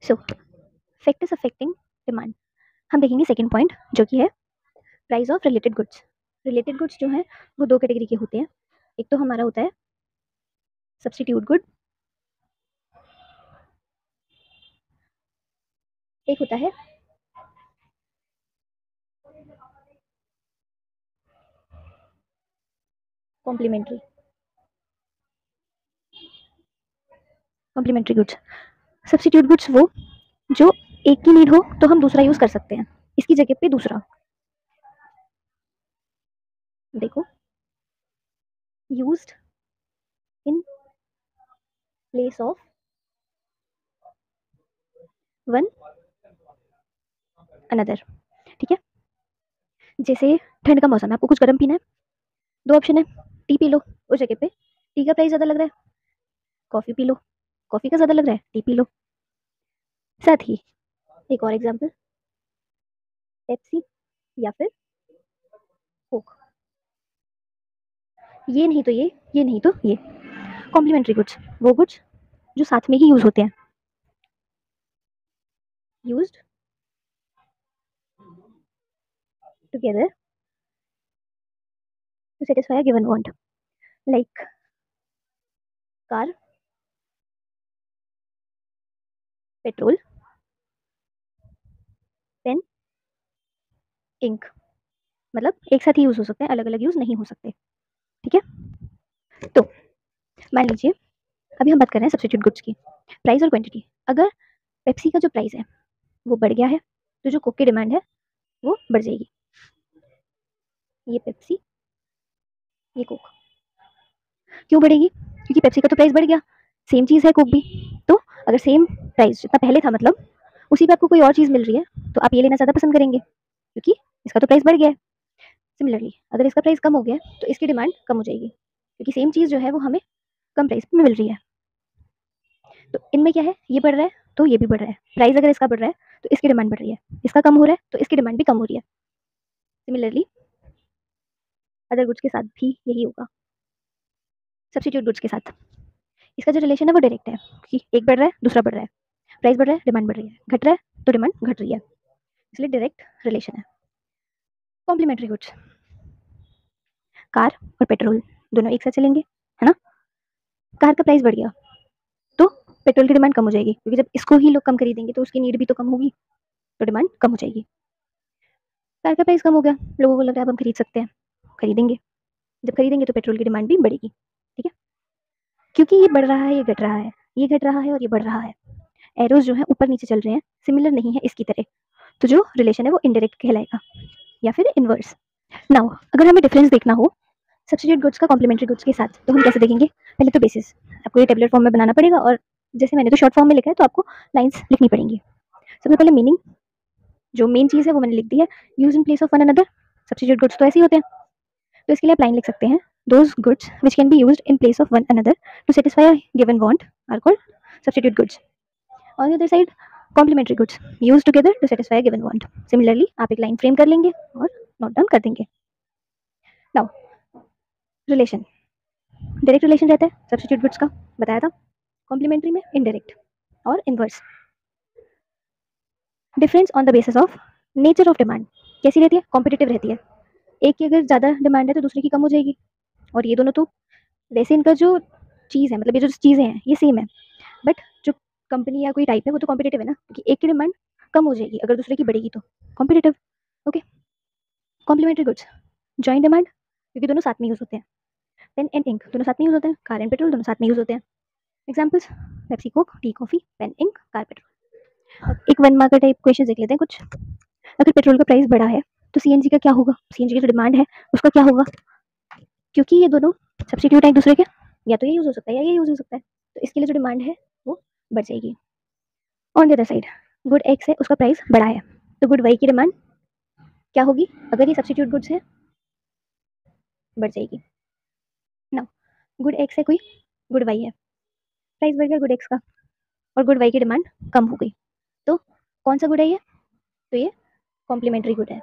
सो factors affecting demand, हम देखेंगे second point जो कि है price of related goods. Related goods जो है वो दो कैटेगरी के होते हैं। एक तो हमारा होता है सब्स्टिट्यूट गुड, एक होता है complementary complementary goods. Substitute goods वो जो एक की नीड हो तो हम दूसरा यूज कर सकते हैं, इसकी जगह पे दूसरा। देखो, used in place of one another. ठीक है, जैसे ठंड का मौसम है, आपको कुछ गर्म पीना है, दो ऑप्शन है, टी पी लो, उस जगह पे टी का प्राइस ज्यादा लग रहा है, कॉफी पी लो, कॉफी का ज्यादा लग रहा है, टी पी लो। साथ ही एक और एग्जांपल, पेप्सी या फिर कोक, ये नहीं तो ये नहीं तो ये। कॉम्प्लीमेंट्री गुड्स वो गुड्स जो साथ में ही यूज होते हैं, used together to satisfy a given want, like car, petrol, pen, ink. मतलब एक साथ ही यूज हो सकते हैं, अलग अलग यूज नहीं हो सकते। ठीक है, तो मान लीजिए अभी हम बात कर रहे हैं सब्स्टिट्यूट गुड्स की, प्राइस और क्वांटिटी। अगर पेप्सी का जो प्राइस है वो बढ़ गया है तो जो कोक की डिमांड है वो बढ़ जाएगी। ये पेप्सी, ये कोक, क्यों बढ़ेगी? क्योंकि पेप्सी का तो प्राइस बढ़ गया, सेम चीज है कोक भी, तो अगर सेम प्राइस जितना पहले था, मतलब उसी पे आपको कोई और चीज मिल रही है, तो आप ये लेना ज्यादा पसंद करेंगे क्योंकि इसका तो प्राइस बढ़ गया है। सिमिलरली अगर इसका प्राइस कम हो गया तो इसकी डिमांड कम हो जाएगी क्योंकि सेम चीज जो है वो हमें कम प्राइस में मिल रही है। तो इनमें क्या है, ये बढ़ रहा है तो ये भी बढ़ रहा है। प्राइस अगर इसका बढ़ रहा है तो इसकी डिमांड बढ़ रही है, इसका कम हो रहा है तो इसकी डिमांड भी कम हो रही है। सिमिलरली अदर गुड्स के साथ भी यही होगा, सब्स्टिट्यूट गुड्स के साथ। इसका जो रिलेशन है वो डायरेक्ट है कि एक बढ़ रहा है दूसरा बढ़ रहा है, प्राइस बढ़ रहा है डिमांड बढ़ रही है, घट रहा है तो डिमांड घट रही है, इसलिए डायरेक्ट रिलेशन है। कॉम्प्लीमेंट्री गुड्स, कार और पेट्रोल दोनों एक साथ चलेंगे, है ना। कार का प्राइस बढ़ गया तो पेट्रोल की डिमांड कम हो जाएगी क्योंकि जब इसको ही लोग कम खरीदेंगे तो उसकी नीड भी तो कम होगी, तो डिमांड कम हो जाएगी। कार का प्राइस कम हो गया, लोगों को लग रहा है अब हम खरीद सकते हैं, खरीदेंगे, जब खरीदेंगे तो पेट्रोल की डिमांड भी बढ़ेगी। ठीक है, क्योंकि ये बढ़ रहा है, ये घट रहा है, ये घट रहा है और ये बढ़ रहा है, एरोज जो है ऊपर नीचे चल रहे हैं, सिमिलर नहीं है इसकी तरह, तो जो रिलेशन है वो इनडायरेक्ट कहलाएगा या फिर इनवर्स। नाउ अगर हमें डिफरेंस देखना हो सब्स्टिट्यूट गुड्स का कॉम्प्लीमेंट्री गुड्स के साथ, तो हम कैसे देखेंगे? पहले तो बेसिस आपको ये टेबलेट फॉर्म में बनाना पड़ेगा, और जैसे मैंने तो शॉर्ट फॉर्म में लिखा है तो आपको लाइंस लिखनी पड़ेंगी। सबसे पहले मीनिंग, जो मेन चीज़ है वो मैंने लिख दी है, use in place of one another, substitute goods तो ऐसे ही होते हैं, तो इसके लिए आप लाइन लिख सकते हैं, those goods which can be used in place of one another to satisfy a given want are called substitute goods. On the other side complementary goods use together to satisfy a given want. Similarly आप एक line frame कर लेंगे और note down कर देंगे। Now relation, direct relation रहता है substitute goods का, बताया था, कॉम्प्लीमेंट्री में इनडायरेक्ट और inverse. Difference on the basis of nature of demand, कैसी रहती है? कॉम्पिटिटिव रहती है, एक की अगर ज़्यादा डिमांड है तो दूसरे की कम हो जाएगी, और ये दोनों तो वैसे इनका जो चीज़ है, मतलब ये जो चीज़ें हैं ये सेम है, बट जो कंपनी या कोई टाइप है वो तो कॉम्पिटिटिव है ना, क्योंकि एक की डिमांड कम हो जाएगी अगर दूसरे की बढ़ेगी तो competitive. Okay, complementary goods joint demand, क्योंकि दोनों साथ में यूज होते हैं, पेन एंड इंक दोनों साथ में यूज होते हैं, कार एंड पेट्रोल दोनों साथ में यूज होते हैं। Examples Pepsi Coke, tea coffee, pen ink, car petrol. एक वन मार्क का टाइप क्वेश्चन देख लेते हैं कुछ। अगर पेट्रोल का प्राइस बढ़ा है तो सीएनजी का क्या होगा? सीएनजी की जो डिमांड है उसका क्या होगा? क्योंकि ये दोनों सब्स्टिट्यूट है एक दूसरे के, या तो ये यूज हो सकता है या ये यूज हो सकता है, तो इसके लिए जो डिमांड है वो बढ़ जाएगी। On the other side good x है, उसका प्राइस बढ़ा है, तो गुड वाई की डिमांड क्या होगी? अगर ये सब्स्टिट्यूट गुड्स है बढ़ जाएगी ना। गुड एक्स है कोई, गुड वाई है, प्राइस बढ़ गया गुड एक्स का और गुड वाई की डिमांड कम हो गई, तो कौन सा गुड है ये? तो ये कॉम्प्लीमेंट्री गुड है।